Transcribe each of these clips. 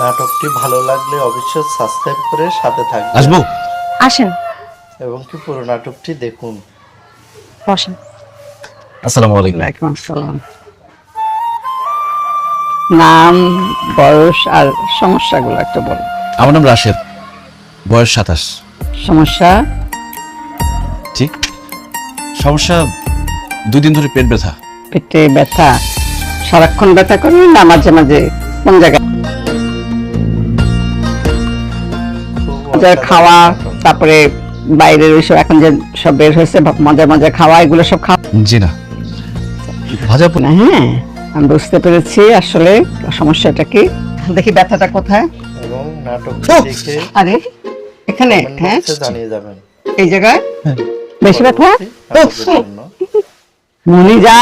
নাটকটি ভালো লাগলে অবশ্যই সাবস্ক্রাইব করে সাথে থাকবেন। আসবো? আসেন, এবং কি পুরো নাটকটি দেখুন। বসেন। আসসালামু আলাইকুম। ওয়ালাইকুম আসসালাম। নাম, বয়স আর সমস্যাগুলো একটু বল। আমার নাম রাশেদ, বয়স 27। সমস্যা? ঠিক। সমস্যা 2 দিন ধরে পেট ব্যথা। পেটে ব্যথা? সারাক্ষণ ব্যথা করে না মাঝে মাঝে? কোন জায়গায়? খাওয়া, তারপরে বাইরের ওইসব এখন যে সব বের হয়েছে মজা মজা খাওয়া, এগুলো সব খাওয়া? জি না, ভাজা না, হ্যাঁ আমি বুঝতে পেরেছি আসলে সমস্যাটা কি। দেখি ব্যথাটা কোথায়। এবং নাটকটি দেখে আরে এখানে? হ্যাঁ, জানিয়ে যাবেন। এই জায়গায় বেশি ব্যথা? নাটকের জন্য মনি যা।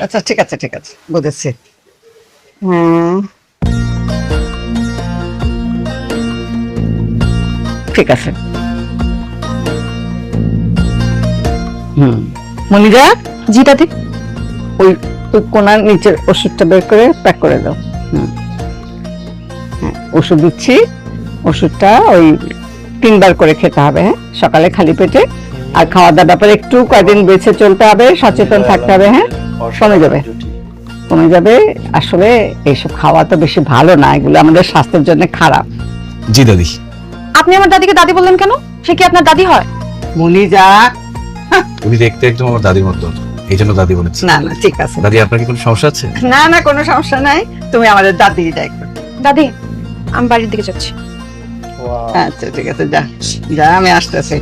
আচ্ছা ঠিক আছে ঠিক আছে, বুঝেছি। ঠিক আছে। মনি যা। জি দাদি। ওই কোনার নিচের ওষুধটা বের করে প্যাক করে দাও। হ্যাঁ, ওষুধ দিচ্ছি। ওষুধটা ওই 3 বার করে খেতে হবে, হ্যাঁ, সকালে খালি পেটে। আর খাওয়া দাওয়ার ব্যাপারে একটু কয়েকদিন বেঁচে চলতে হবে, সচেতন থাকতে হবে। হ্যাঁ, কমে যাবে কমে যাবে। আসলে এইসব খাওয়া তো বেশি ভালো না, এগুলো আমাদের স্বাস্থ্যের জন্য খারাপ। জি দাদি। আপনি আমার দাদিকে দাদি বললেন কেন? সে কি আপনার দাদি হয়? মনি যা। উনি দেখতে একদম আমার দাদির মতো, এই জন্য দাদি বলেছি। না না ঠিক আছে। দাদি, আপনার কি কোনো সমস্যা আছে? না না, কোনো সমস্যা নাই, তুমি আমাদের দাদি দেখো। দাদি, আমি বাড়ির দিকে যাচ্ছি। ওয়াও, আচ্ছা ঠিক আছে, যা যা, আমি আসতেছি।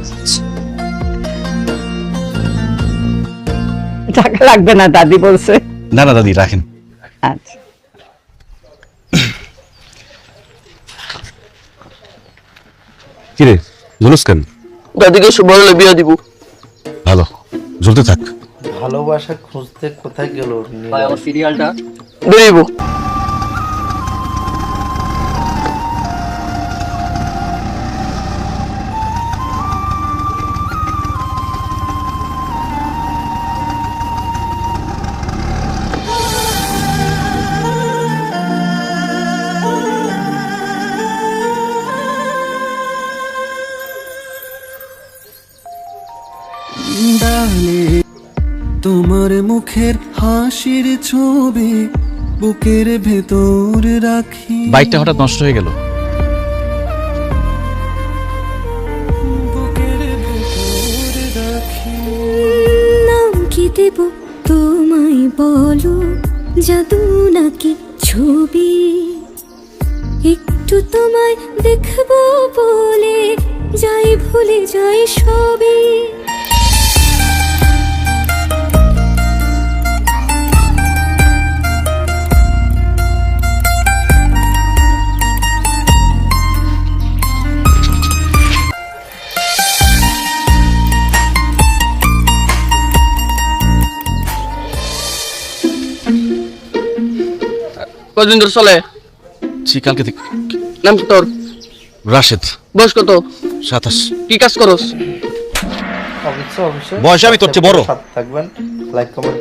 টাকা লাগবে না, দাদি বলছে। না না দাদি, রাখেন। আচ্ছা কিরে জুলুস কেন? দাদিকে বললে বিয়ে দিব। ভালো, ঝুলতে থাক। ভালোবাসা খুঁজতে কোথায় গেল? সিরিয়ালটা দিব। ডালে তোমার মুখের হাসির ছবি বুকের ভেতর রাখি। বাইকটা হঠাৎ নষ্ট হয়ে গেল। বুকের ভেতর রাখি। নাম কি দেব তোমায় বলো, জাদু নাকি ছবি? একটু তোমায় দেখবো বলে যাই ভুলে যাই সবই। কদিন ধরে চলে? জি, কালকে থেকে। নাম কি তোর? রাশেদ, বয়স কত? 27। কি কাজ করস? অবশ্যই বয়সে আমি তোর চেয়ে বড়। সাথে থাকবেন, লাইক কমেন্ট